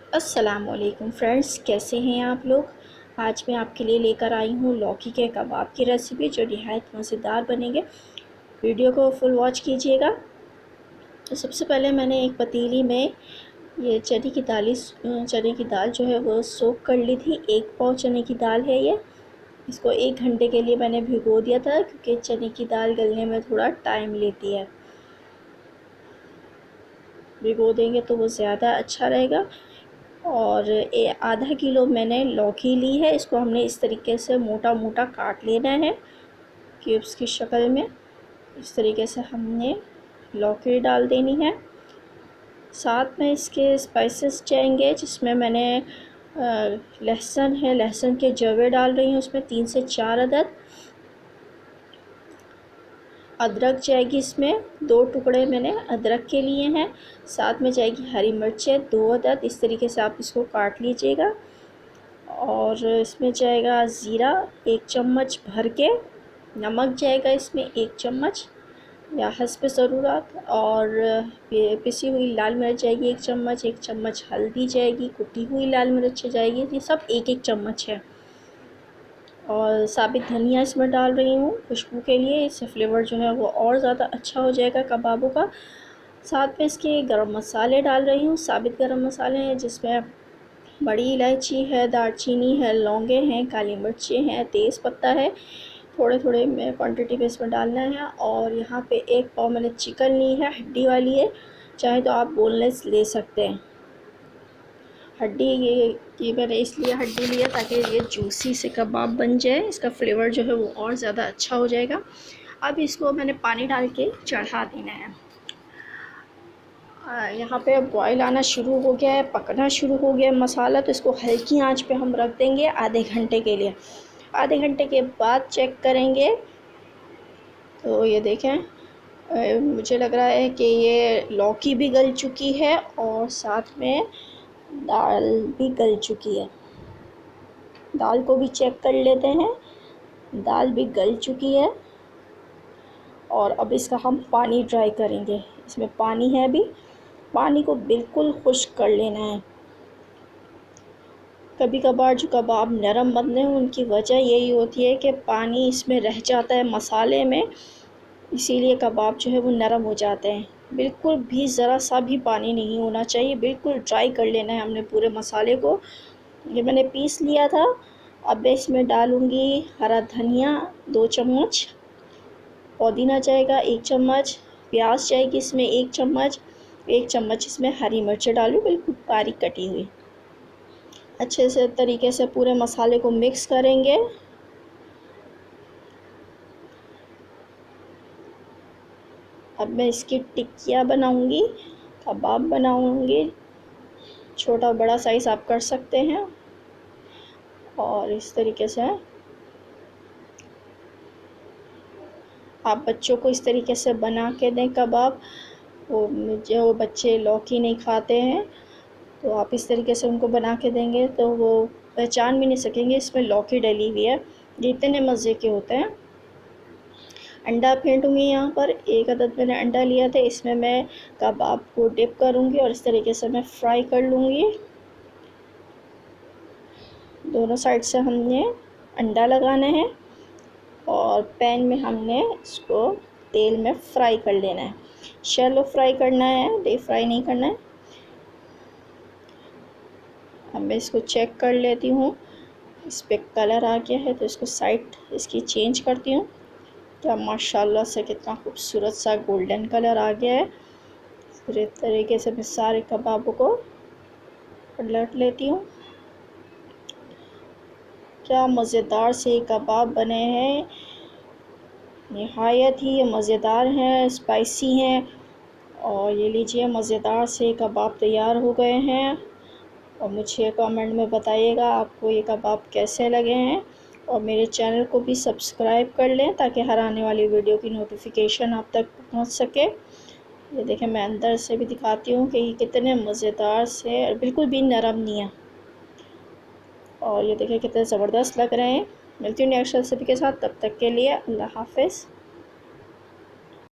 अस्सलामुअलैकुम फ्रेंड्स, कैसे हैं आप लोग। आज मैं आपके लिए लेकर आई हूँ लौकी के कबाब की रेसिपी जो निहायत मज़ेदार बनेंगे। वीडियो को फुल वॉच कीजिएगा। तो सबसे पहले मैंने एक पतीली में ये चने की दाल जो है वो सोख कर ली थी। 1 पाव चने की दाल है ये। इसको 1 घंटे के लिए मैंने भिगो दिया था क्योंकि चने की दाल गलने में थोड़ा टाइम लेती है। भिगो देंगे तो वो ज़्यादा अच्छा रहेगा। और आधा किलो मैंने लौकी ली है। इसको हमने इस तरीके से मोटा मोटा काट लेना है क्यूब्स की शक्ल में। इस तरीके से हमने लौकी डाल देनी है। साथ में इसके स्पाइसेस जाएंगे जिसमें मैंने लहसुन है, लहसुन के जवे डाल रही हूँ उसमें 3 से 4 अदद। अदरक जाएगी, इसमें 2 टुकड़े मैंने अदरक के लिए हैं। साथ में जाएगी हरी मिर्चें 2 अदद। इस तरीके से आप इसको काट लीजिएगा। और इसमें जाएगा ज़ीरा 1 चम्मच भर के। नमक जाएगा इसमें 1 चम्मच या हस्ब ज़रूरत। और पिसी हुई लाल मिर्च जाएगी 1 चम्मच। 1 चम्मच हल्दी जाएगी, कुटी हुई लाल मिर्च जाएगी। ये सब 1-1 चम्मच है। और साबित धनिया इसमें डाल रही हूँ खुशबू के लिए। इससे फ्लेवर जो है वो और ज़्यादा अच्छा हो जाएगा कबाबों का। साथ में इसके गरम मसाले डाल रही हूँ। साबित गरम मसाले हैं जिसमें बड़ी इलायची है, दालचीनी है, लौंगे हैं, काली मिर्चें हैं, तेज़ पत्ता है। थोड़े थोड़े में क्वांटिटी में इसमें डालना है। और यहाँ पे 1 पाव मैंने चिकन ली है, हड्डी वाली है। चाहे तो आप बोनलेस ले सकते हैं। हड्डी ये मैंने इसलिए हड्डी लिया ताकि ये जूसी से कबाब बन जाए। इसका फ्लेवर जो है वो और ज़्यादा अच्छा हो जाएगा। अब इसको मैंने पानी डाल के चढ़ा देना है। यहाँ पे बॉयल आना शुरू हो गया है, पकना शुरू हो गया है मसाला। तो इसको हल्की आंच पे हम रख देंगे आधे घंटे के लिए। आधे घंटे के बाद चेक करेंगे तो ये देखें, मुझे लग रहा है कि ये लौकी भी गल चुकी है और साथ में दाल भी गल चुकी है। दाल को भी चेक कर लेते हैं। दाल भी गल चुकी है। और अब इसका हम पानी ड्राई करेंगे। इसमें पानी है अभी। पानी को बिल्कुल खुश्क कर लेना है। कभी कभार जो कबाब नरम बनते हैं उनकी वजह यही होती है कि पानी इसमें रह जाता है मसाले में, इसीलिए कबाब जो है वो नरम हो जाते हैं। बिल्कुल भी ज़रा सा भी पानी नहीं होना चाहिए। बिल्कुल ड्राई कर लेना है हमने पूरे मसाले को। ये मैंने पीस लिया था। अब मैं इसमें डालूँगी हरा धनिया 2 चम्मच, पुदीना जाएगा 1 चम्मच, प्याज जाएगी इसमें 1 चम्मच, 1 चम्मच इसमें हरी मिर्च डालूँ बिल्कुल बारीक कटी हुई। अच्छे से तरीके से पूरे मसाले को मिक्स करेंगे। अब मैं इसकी टिक्कियाँ बनाऊंगी, कबाब बनाऊंगी। छोटा बड़ा साइज़ आप कर सकते हैं। और इस तरीके से आप बच्चों को इस तरीके से बना के दें कबाब। जो बच्चे लौकी नहीं खाते हैं तो आप इस तरीके से उनको बना के देंगे तो वो पहचान भी नहीं सकेंगे इसमें लौकी डली हुई है। ये इतने मज़े के होते हैं। अंडा फेंटूँगी यहाँ पर। 1 अदद मैंने अंडा लिया था। इसमें मैं कबाब को डिप करूँगी और इस तरीके से मैं फ्राई कर लूँगी। दोनों साइड से हमने अंडा लगाना है और पैन में हमने इसको तेल में फ्राई कर लेना है। शैलो फ्राई करना है, डीप फ्राई नहीं करना है। अब मैं इसको चेक कर लेती हूँ। इस पर कलर आ गया है तो इसको साइड इसकी चेंज करती हूँ। क्या माशाल्लाह से कितना खूबसूरत सा गोल्डन कलर आ गया है। पूरे तरीके से मैं सारे कबाबों को पलट लेती हूँ। क्या मज़ेदार से कबाब बने हैं, निहायत ही ये मज़ेदार हैं, स्पाइसी हैं। और ये लीजिए मज़ेदार से कबाब तैयार हो गए हैं। और मुझे कमेंट में बताइएगा आपको ये कबाब कैसे लगे हैं। और मेरे चैनल को भी सब्सक्राइब कर लें ताकि हर आने वाली वीडियो की नोटिफिकेशन आप तक पहुंच सके। ये देखें, मैं अंदर से भी दिखाती हूँ कि ये कितने मज़ेदार से और बिल्कुल भी नरम नहीं है। और ये देखें कितने ज़बरदस्त लग रहे हैं। मिलती हूँ नेक्स्ट रेसिपी के साथ, तब तक के लिए अल्लाह हाफ़िज़।